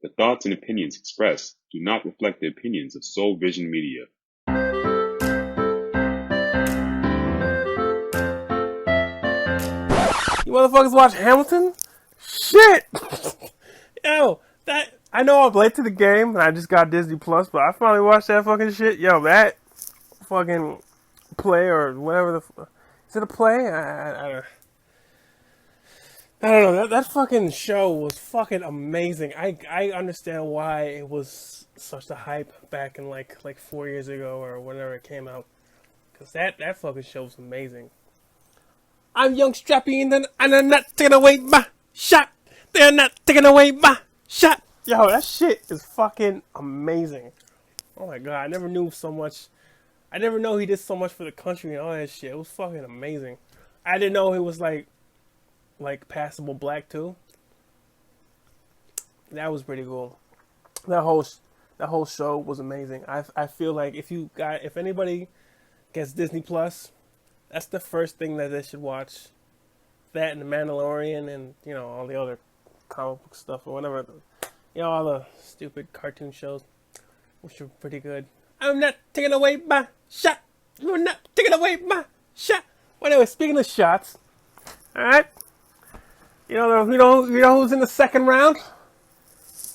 The thoughts and opinions expressed do not reflect the opinions of SolVisionMedia. You motherfuckers watch Hamilton? Shit! Yo, that I know I'm late to the game and I just got Disney Plus, but I finally watched that fucking shit. Yo, that fucking play or whatever is it a play? I don't know. That fucking show was fucking amazing. I understand why it was such a hype back in like 4 years ago or whenever it came out. Cause that fucking show was amazing. I'm young, strappy, and I'm not taking away my shot. They're not taking away my shot. Yo, that shit is fucking amazing. Oh my god, I never knew so much. I never know he did so much for the country and all that shit. It was fucking amazing. I didn't know he was like passable black too. That was pretty cool. That whole show was amazing. I feel like if anybody gets Disney Plus, that's the first thing that they should watch. That and The Mandalorian and, all the other comic book stuff or whatever. All the stupid cartoon shows, which are pretty good. I'm not taking away my shot. You're not taking away my shot. Well, anyway, speaking of shots, alright. You know who's in the second round?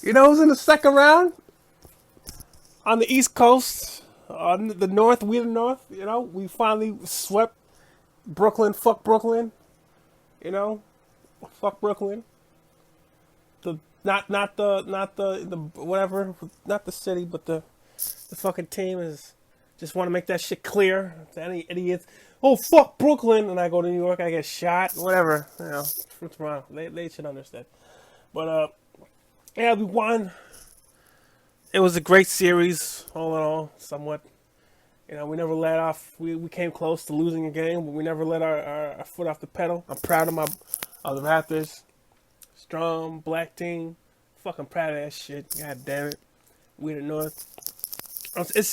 You know who's in the second round? On the East Coast, on the North, we the North, we finally swept Brooklyn, fuck Brooklyn, fuck Brooklyn. The not the whatever, not the city, but the fucking team is just want to make that shit clear to any idiots. Oh fuck Brooklyn, and I go to New York, I get shot, whatever. What's wrong? They should understand. But yeah, we won. It was a great series, all in all, somewhat. We never let off. We came close to losing a game, but we never let our foot off the pedal. I'm proud of the Raptors. Strong black team. Fucking proud of that shit. God damn it. We the North. It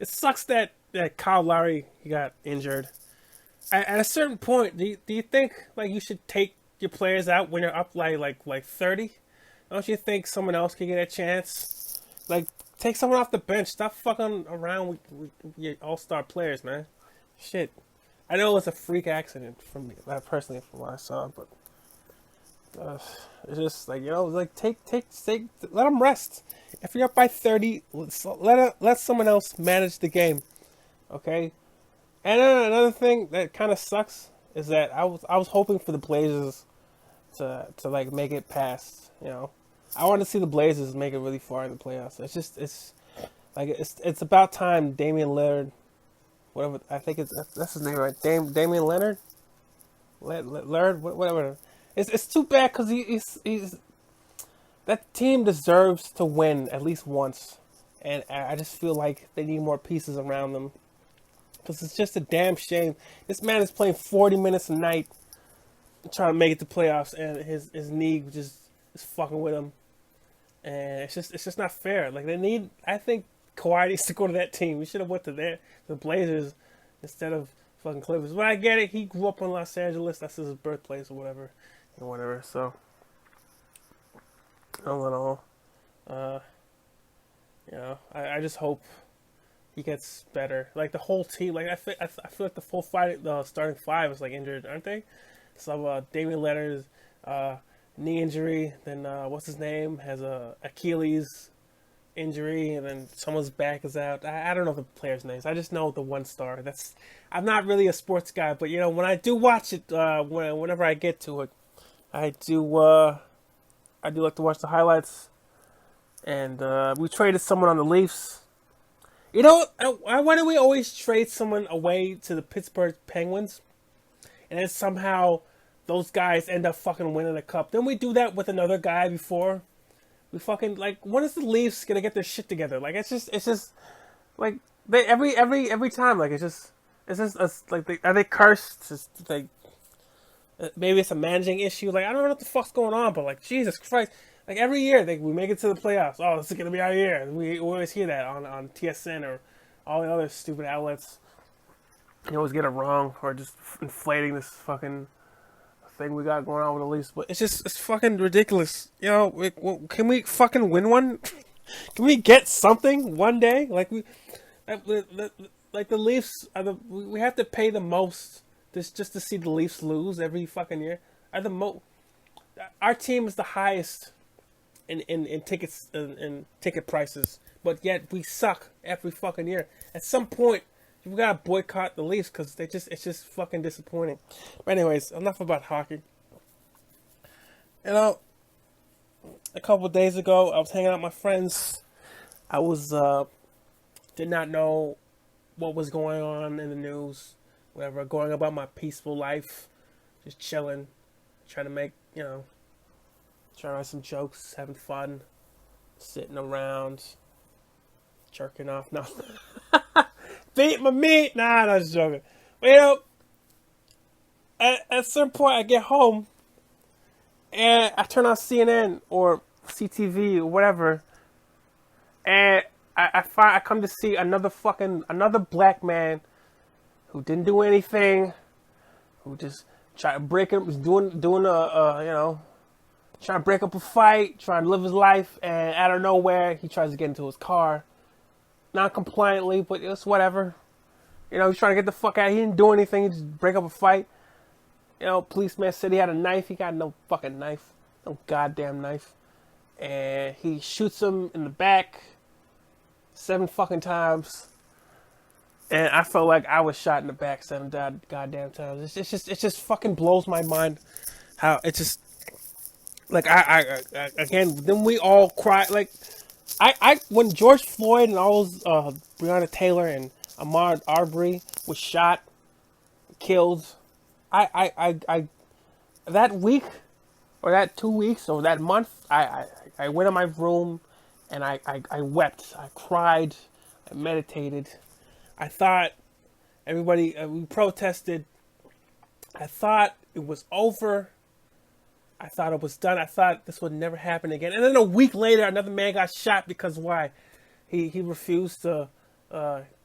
sucks that Kyle Lowry got injured. At a certain point, do you think like you should take your players out when you're up like 30? Don't you think someone else could get a chance? Like, take someone off the bench. Stop fucking around with your all-star players, man. Shit. I know it was a freak accident from me, personally, from what I saw, but it's just like, take, let them rest. If you're up by 30, let someone else manage the game, okay? And then another thing that kind of sucks is that I was hoping for the Blazers to like make it past, I want to see the Blazers make it really far in the playoffs. It's about time Damian Lillard, whatever, I think that's his name, right? Damian Leonard? Lillard, whatever. It's too bad because he's that team deserves to win at least once, and I just feel like they need more pieces around them because it's just a damn shame. This man is playing 40 minutes a night, trying to make it to playoffs, and his knee just is fucking with him. And it's just not fair. Like I think Kawhi needs to go to that team. We should have went to the Blazers instead of fucking Clippers. But I get it. He grew up in Los Angeles. That's his birthplace or whatever. So all in all, I just hope he gets better. Like the whole team. Like I feel like the full the starting five is like injured, aren't they? So Damian Lillard's knee injury, then what's his name has a Achilles injury, and then someone's back is out. I don't know the players' names. I just know the one star. I'm not really a sports guy, but when I do watch it, whenever I get to it, I do like to watch the highlights. And we traded someone on the Leafs. Why do we always trade someone away to the Pittsburgh Penguins, and then somehow those guys end up fucking winning a cup? Didn't we do that with another guy before? We fucking when is the Leafs gonna get their shit together? Like it's just like they every time like it's just are they cursed? Just like maybe it's a managing issue. Like I don't know what the fuck's going on, but like Jesus Christ, like every year we make it to the playoffs. Oh, this is gonna be our year. We always hear that on TSN or all the other stupid outlets. You always get it wrong or just inflating this fucking thing we got going on with the Leafs, but it's fucking ridiculous. You know, can we fucking win one? Can we get something one day? Like the Leafs are we have to pay the most just to see the Leafs lose every fucking year. Our team is the highest in tickets in ticket prices, but yet we suck every fucking year. At some point, we gotta boycott the Leafs because it's just fucking disappointing. But anyways, enough about hockey. You know, a couple of days ago, I was hanging out with my friends. I was did not know what was going on in the news, whatever, going about my peaceful life, just chilling, trying to make, trying to write some jokes, having fun, sitting around, jerking off. No, beat my meat. Nah, I was joking. But, at some point I get home and I turn on CNN or CTV or whatever, and I come to see another black man who didn't do anything, who just tried to break up, was doing trying to break up a fight, trying to live his life, and out of nowhere he tries to get into his car, non-compliantly, but it's whatever. He's trying to get the fuck out. He didn't do anything. He just break up a fight. Policeman said he had a knife. He got no fucking knife, no goddamn knife, and he shoots him in the back 7 fucking times. And I felt like I was shot in the back 7 goddamn times. It just fucking blows my mind how it just, like, I again, then we all cry. Like, I when George Floyd and all those Breonna Taylor and Ahmaud Arbery was shot, killed, I that week or that 2 weeks or that month, I went in my room and I wept, I cried, I meditated. I thought everybody, we protested. I thought it was over. I thought it was done. I thought this would never happen again. And then a week later, another man got shot because why? He refused to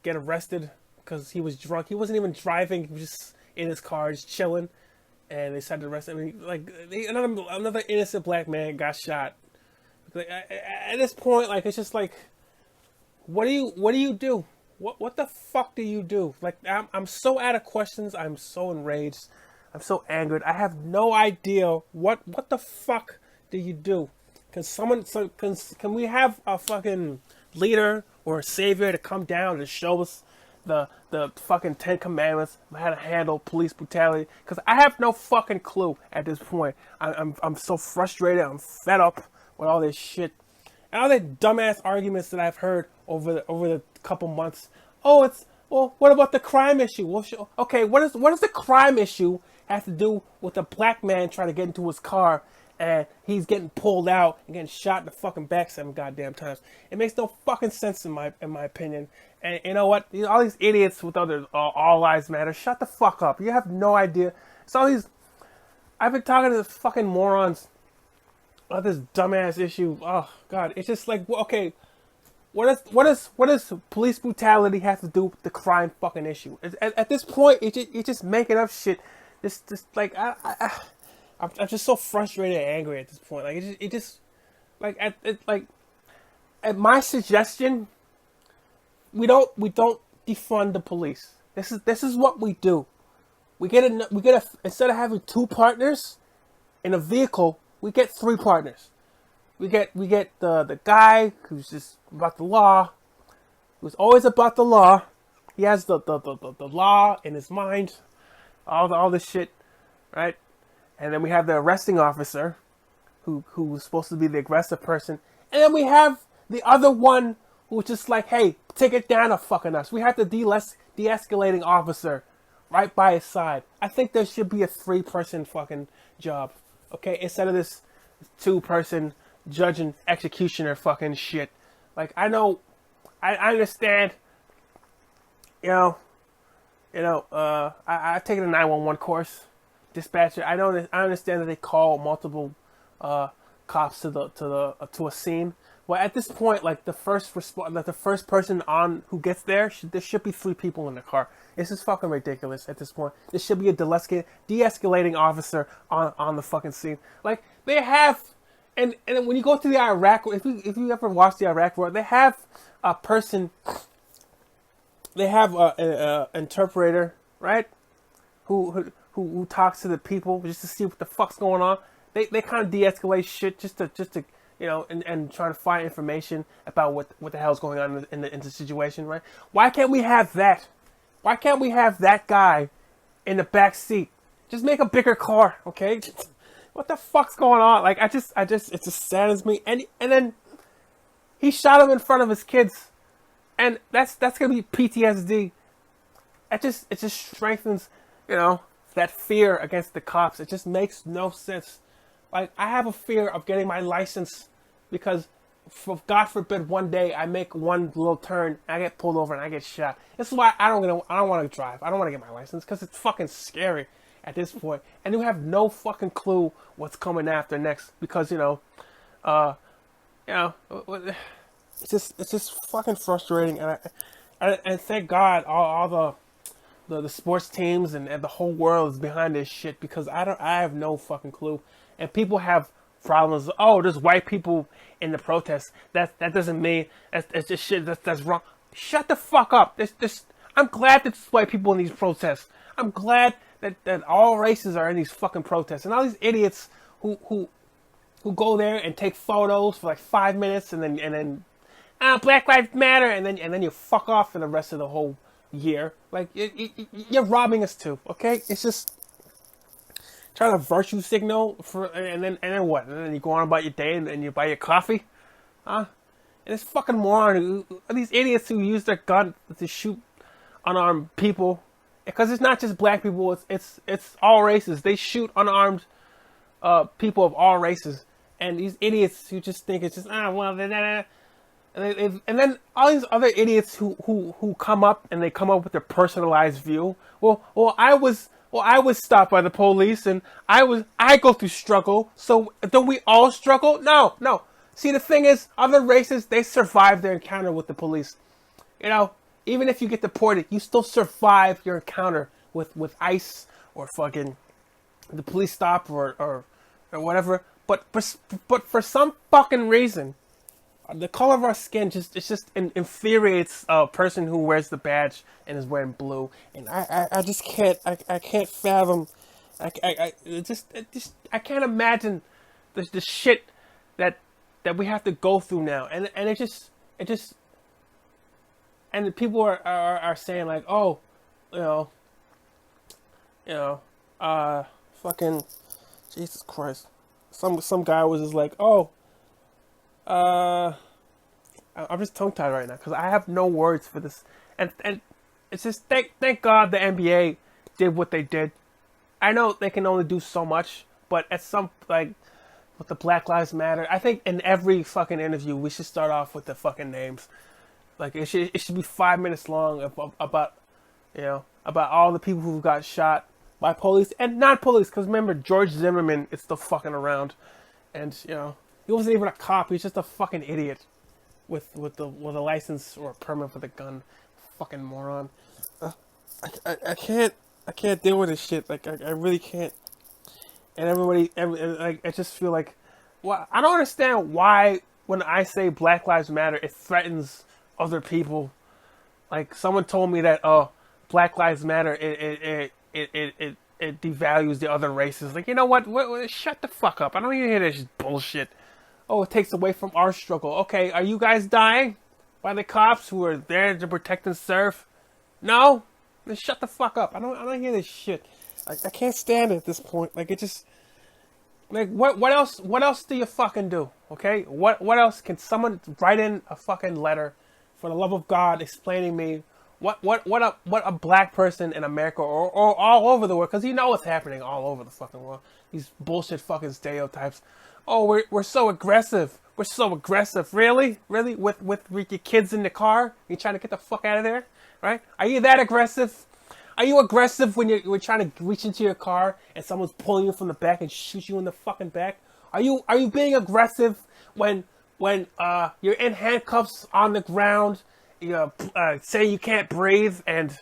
get arrested because he was drunk. He wasn't even driving. He was just in his car, just chilling. And they decided to arrest him. Another innocent black man got shot. Like, at this point, like, it's just like, what do you do? What the fuck do you do? Like, I'm so out of questions. I'm so enraged. I'm so angered. I have no idea what the fuck do you do? Can we have a fucking leader or a savior to come down and show us the fucking 10 commandments, how to handle police brutality? Because I have no fucking clue at this point. I'm so frustrated. I'm fed up with all this shit. And all the dumbass arguments that I've heard over the couple months. What about the crime issue? Well, okay, what does the crime issue have to do with a black man trying to get into his car and he's getting pulled out and getting shot in the fucking back 7 goddamn times? It makes no fucking sense in my opinion. And you know what? All these idiots with all lives matter. Shut the fuck up. You have no idea. It's all these. I've been talking to these fucking morons about this dumbass issue. Oh god, it's just like, okay. What does police brutality have to do with the crime fucking issue? At this point, you're just making up shit. Just like I'm just so frustrated and angry at this point. Like it just like at my suggestion, we don't defund the police. This is what we do. We get instead of having 2 partners in a vehicle, we get 3 partners. We get the guy who's just about the law, who's always about the law. He has the law in his mind, all this shit, right? And then we have the arresting officer, who was supposed to be the aggressive person, and then we have the other one who's just like, hey, take it down a fucking us. We have the de-escalating officer right by his side. I think there should be a 3-person fucking job, okay, instead of this 2-person judge and executioner fucking shit. Like, I understand, I taken a 911 course, dispatcher. I understand that they call multiple cops to a scene. Well, at this point, like the first person on who gets there, there should be 3 people in the car. This is fucking ridiculous at this point. There should be a de-escalating officer on the fucking scene. Like they have, and when you go to the Iraq, if you ever watch the Iraq War, they have a person. They have a interpreter, right? Who talks to the people just to see what the fuck's going on. They kind of de-escalate shit just to and try to find information about what the hell's going on in the situation, right? Why can't we have that? Why can't we have that guy in the back seat? Just make a bigger car, okay? What the fuck's going on? Like it just saddens me. And then he shot him in front of his kids, and that's gonna be PTSD. It just strengthens, that fear against the cops. It just makes no sense. Like, I have a fear of getting my license because, God forbid, one day I make one little turn, I get pulled over and I get shot. This is why I don't want to drive. I don't want to get my license because it's fucking scary at this point. And you have no fucking clue what's coming after next because, it's just fucking frustrating. And thank God all the sports teams and the whole world is behind this shit because I have no fucking clue. And people have problems. Oh, there's white people in the protests. That doesn't mean that's just shit. That's wrong. Shut the fuck up. I'm glad that there's white people in these protests. I'm glad that all races are in these fucking protests. And all these idiots who go there and take photos for like 5 minutes and then Black Lives Matter and then you fuck off for the rest of the whole year. Like you're robbing us too. Okay, it's just. Trying to virtue signal and then what? And then you go on about your day and you buy your coffee, huh? And this fucking moron, these idiots who use their gun to shoot unarmed people, because it's not just black people, it's all races. They shoot unarmed people of all races, and these idiots who just think it's just and then all these other idiots who come up and they come up with their personalized view. Well, I was stopped by the police and I go through struggle. So don't we all struggle? No. See, the thing is, other races, they survive their encounter with the police. Even if you get deported, you still survive your encounter with ICE or fucking the police stop or whatever. But for some fucking reason, the color of our skin just infuriates a person who wears the badge and is wearing blue, and I just can't fathom. I can't imagine the shit that we have to go through now, and it just and the people are saying like, oh, fucking Jesus Christ, some guy was just like, oh. I'm just tongue-tied right now because I have no words for this, and it's just thank God the NBA did what they did. I know they can only do so much, but at some with the Black Lives Matter, I think in every fucking interview we should start off with the fucking names. Like it should be 5 minutes long about all the people who got shot by police and not police. Because remember, George Zimmerman is still fucking around, and he wasn't even a cop. He's just a fucking idiot with a license or a permit for the gun. Fucking moron. I can't deal with this shit. Like I really can't. And I just feel like, well, I don't understand why when I say Black Lives Matter, it threatens other people. Like someone told me that Black Lives Matter it devalues the other races. Like, you know what? Shut the fuck up. I don't even hear this bullshit. Oh, it takes away from our struggle. Okay, are you guys dying by the cops who are there to protect and serve? No? Then shut the fuck up. I don't hear this shit. Like, I can't stand it at this point. Like, it just... Like, what else do you fucking do? Okay? What else? Can someone write in a fucking letter, for the love of God, explaining me what a black person in America or all over the world, because you know what's happening all over the fucking world. These bullshit fucking stereotypes. Oh, we're so aggressive. We're so aggressive. Really? With your kids in the car? You trying to get the fuck out of there? Right? Are you that aggressive? Are you aggressive when you're trying to reach into your car and someone's pulling you from the back and shoot you in the fucking back? Are you being aggressive when you're in handcuffs on the ground, you saying you can't breathe and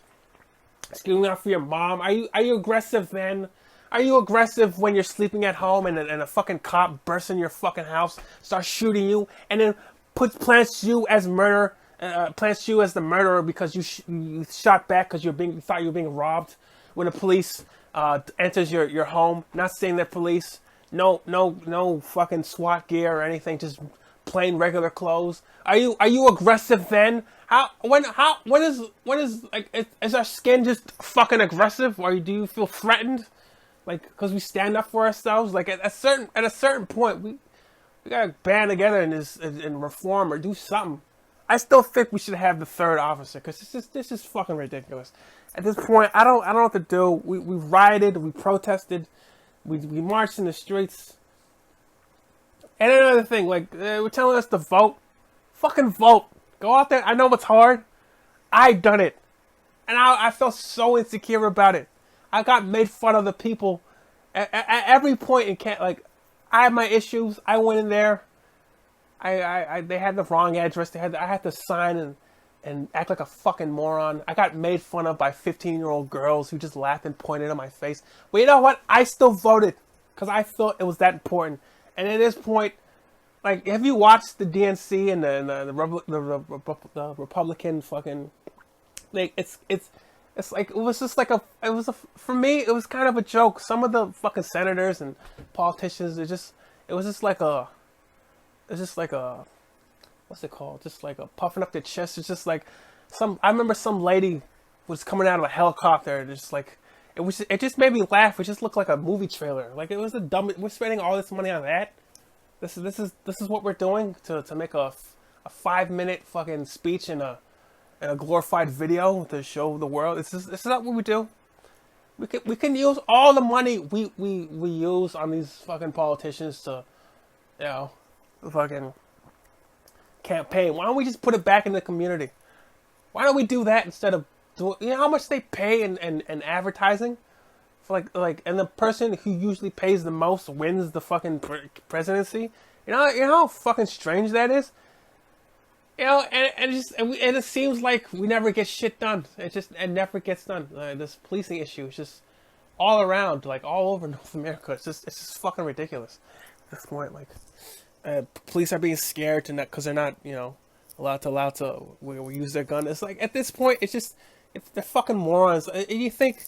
screaming out for your mom? Are you aggressive then? Are you aggressive when you're sleeping at home and a fucking cop bursts in your fucking house, starts shooting you, and then plants you as plants you as the murderer because you shot back because you thought you were being robbed? When the police enters your home, not saying they're police, no fucking SWAT gear or anything, just plain regular clothes. Are you aggressive then? When is like, is our skin just fucking aggressive, or do you feel threatened? Like, because we stand up for ourselves? Like, at a certain point, we gotta band together and reform or do something. I still think we should have the third officer, because this is fucking ridiculous. At this point, I don't know what to do. We rioted, we protested, we marched in the streets. And another thing, like, we're telling us to vote. Fucking vote. Go out there. I know it's hard. I've done it. And I felt so insecure about it. I got made fun of the people at every point in camp. Like, I had my issues. I went in there. They had the wrong address. I had to sign and act like a fucking moron. I got made fun of by 15-year-old girls who just laughed and pointed at my face. But you know what? I still voted because I felt it was that important. And at this point, like, have you watched the DNC and the Republican fucking, like, it's like, it was for me, it was kind of a joke. Some of the fucking senators and politicians, it was just like a, what's it called? Just like a puffing up their chest. It's just like I remember some lady was coming out of a helicopter, just like, it just made me laugh. It just looked like a movie trailer. Like, it was the dumbest. We're spending all this money on that. This is what we're doing to make a 5-minute fucking speech in a glorified video to show the world. This is not what we do. We can use all the money we use on these fucking politicians to, fucking campaign. Why don't we just put it back in the community? Why don't we do that instead of doing, you know how much they pay in advertising? For like, and the person who usually pays the most wins the fucking presidency. You know how fucking strange that is. And it seems like we never get shit done. It never gets done. This policing issue is just all around, like all over North America. It's just fucking ridiculous. At this point, like, police are being scared because they're not, allowed to use their gun. It's like, at this point, they're fucking morons. And you think,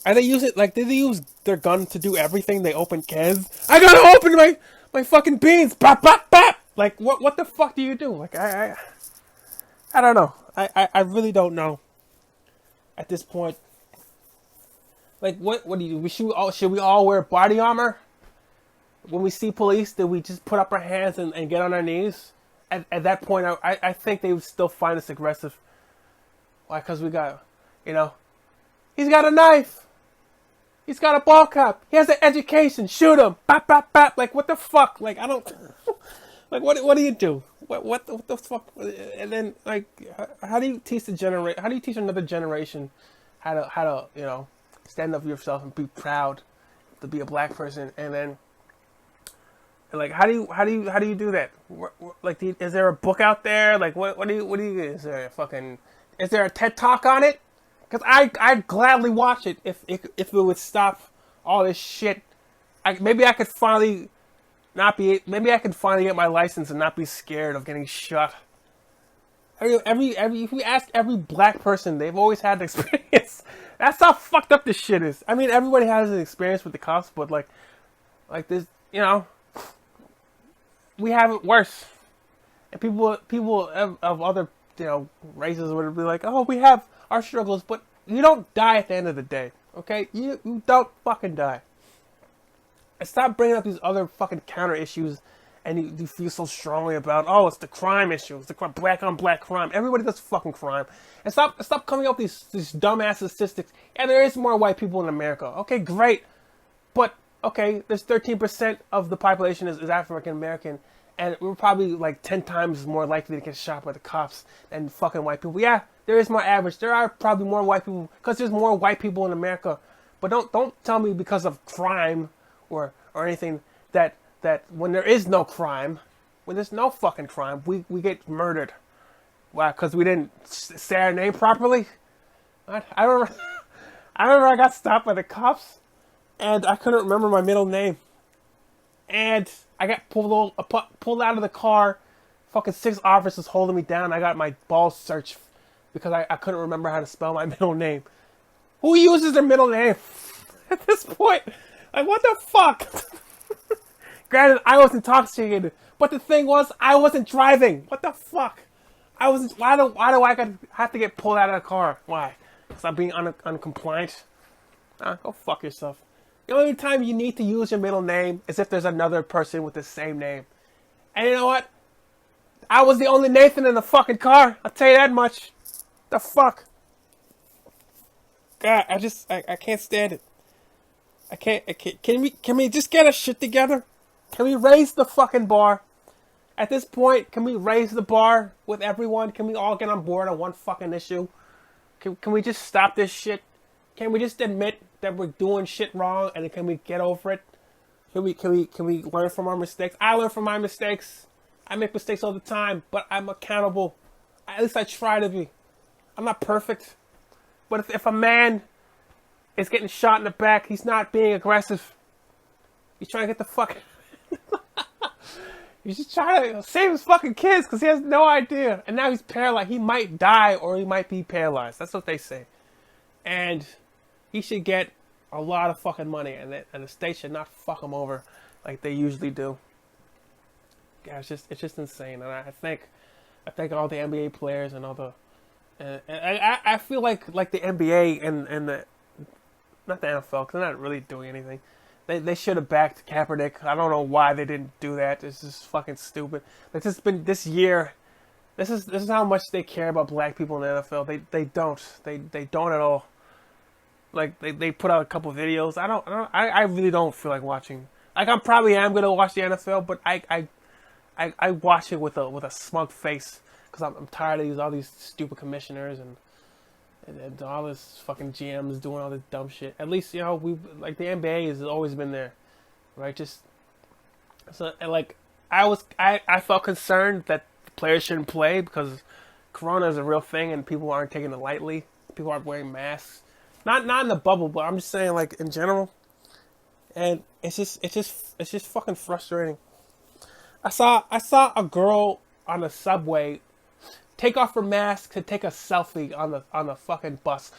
did they use their gun to do everything? They open cans. I gotta open my fucking beans. Bop, bop, bop. Like, what the fuck do you do? Like, I don't know. I really don't know. At this point, like, what do you do? Should we all wear body armor? When we see police, do we just put up our hands and get on our knees? At that point, I think they would still find us aggressive. Why? Because we got, he's got a knife. He's got a ball cap. He has an education. Shoot him. Bop, bop, bop. Like, what the fuck? Like, I don't... Like, what do you do? What the fuck? And then, like, how do you teach how do you teach another generation how to stand up for yourself and be proud to be a black person? And then, like, how do you do that? Like, is there a book out there? Like, what do you is there a TED Talk on it? Because I'd gladly watch it if it would stop all this shit. Maybe I could finally get my license and not be scared of getting shot. If we ask every black person, they've always had the experience. That's how fucked up this shit is. I mean, everybody has an experience with the cops, but like this, we have it worse. And people of other races would be like, oh, we have our struggles, but you don't die at the end of the day, okay? You don't fucking die. And stop bringing up these other fucking counter issues, and you feel so strongly about, oh, it's the crime issue, it's the black on black crime. Everybody does fucking crime. And stop coming up with these dumbass statistics. Yeah, there is more white people in America. Okay, great. But, okay, there's 13% of the population is African American, and we're probably like 10 times more likely to get shot by the cops than fucking white people. Yeah, there is more average. There are probably more white people, because there's more white people in America. But don't tell me because of crime or anything that that when there is no crime, when there's no fucking crime, we get murdered. Why? Because we didn't say our name properly? I remember, I got stopped by the cops, and I couldn't remember my middle name. And I got pulled out of the car. Fucking 6 officers holding me down. I got my balls searched because I couldn't remember how to spell my middle name. Who uses their middle name at this point? Like, what the fuck? Granted, I was intoxicated, but the thing was, I wasn't driving. What the fuck? Why do I have to get pulled out of the car? Why? Because I'm being uncompliant? Go fuck yourself. The only time you need to use your middle name is if there's another person with the same name. And you know what? I was the only Nathan in the fucking car. I'll tell you that much. The fuck? God, I can't stand it. I can't. Can we just get our shit together? Can we raise the fucking bar? At this point, can we raise the bar with everyone? Can we all get on board on one fucking issue? Can we just stop this shit? Can we just admit that we're doing shit wrong and can we get over it? Can we learn from our mistakes? I learn from my mistakes. I make mistakes all the time, but I'm accountable. At least I try to be. I'm not perfect. But if a man is getting shot in the back, he's not being aggressive. He's trying to get the fuck... He's just trying to save his fucking kids because he has no idea. And now he's paralyzed. He might die or he might be paralyzed. That's what they say. And he should get a lot of fucking money. And the state should not fuck him over like they usually do. Yeah, it's just insane. And I think all the NBA players and all the... And I feel like the NBA and the... Not the NFL, because they're not really doing anything. They should have backed Kaepernick. I don't know why they didn't do that. It's just fucking stupid. It's just been this year. This is how much they care about black people in the NFL. They don't. They don't at all. Like they put out a couple videos. I really don't feel like watching. Like I probably am gonna watch the NFL, but I watch it with a smug face because I'm tired of all these stupid commissioners and all this fucking GMs doing all this dumb shit. At least, you know, the NBA has always been there, right? Just so like I felt concerned that the players shouldn't play because Corona is a real thing and people aren't taking it lightly. People aren't wearing masks. Not in the bubble, but I'm just saying like in general. And it's just fucking frustrating. I saw a girl on the subway take off her mask to take a selfie on the fucking bus.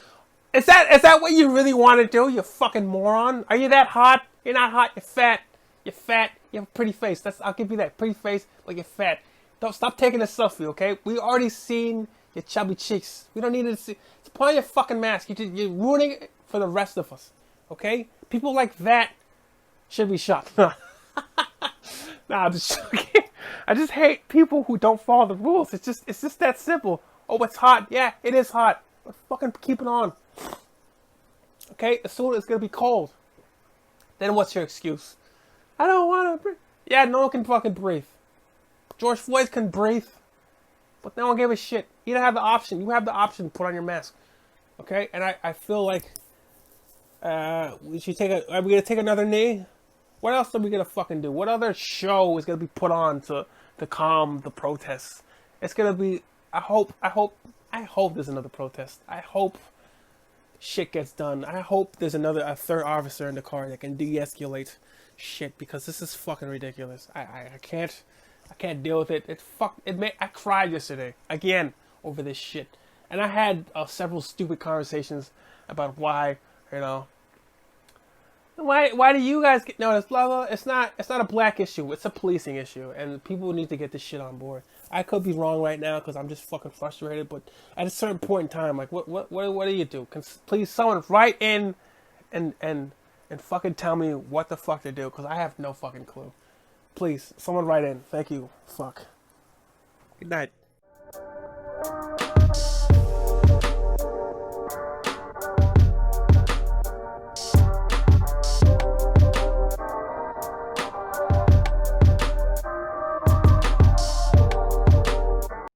Is that what you really want to do, you fucking moron? Are you that hot? You're not hot, you're fat. You're fat, you have a pretty face. I'll give you that. Pretty face, like you're fat. Don't stop taking a selfie, okay? We already seen your chubby cheeks. We don't need to see. Put on your fucking mask. You're ruining it for the rest of us, okay? People like that should be shot. Nah, I'm just joking. I just hate people who don't follow the rules. It's just that simple. Oh, it's hot. Yeah, it is hot. But fucking keep it on. Okay? As soon as it's gonna be cold. Then what's your excuse? I don't wanna breathe. Yeah, no one can fucking breathe. George Floyd can breathe. But no one gave a shit. You don't have the option. You have the option to put on your mask. Okay? And I feel like are we gonna take another knee? What else are we gonna fucking do? What other show is gonna be put on to calm the protests? It's gonna be. I hope there's another protest. I hope shit gets done. I hope there's a third officer in the car that can de-escalate shit because this is fucking ridiculous. I can't deal with it. I cried yesterday again over this shit, and I had several stupid conversations about why, you know. Why do you guys get... No, it's blah, blah. It's not a black issue. It's a policing issue. And people need to get this shit on board. I could be wrong right now because I'm just fucking frustrated. But at a certain point in time, like, what do you do? Please, someone write in and fucking tell me what the fuck to do because I have no fucking clue. Please, someone write in. Thank you. Fuck. Good night.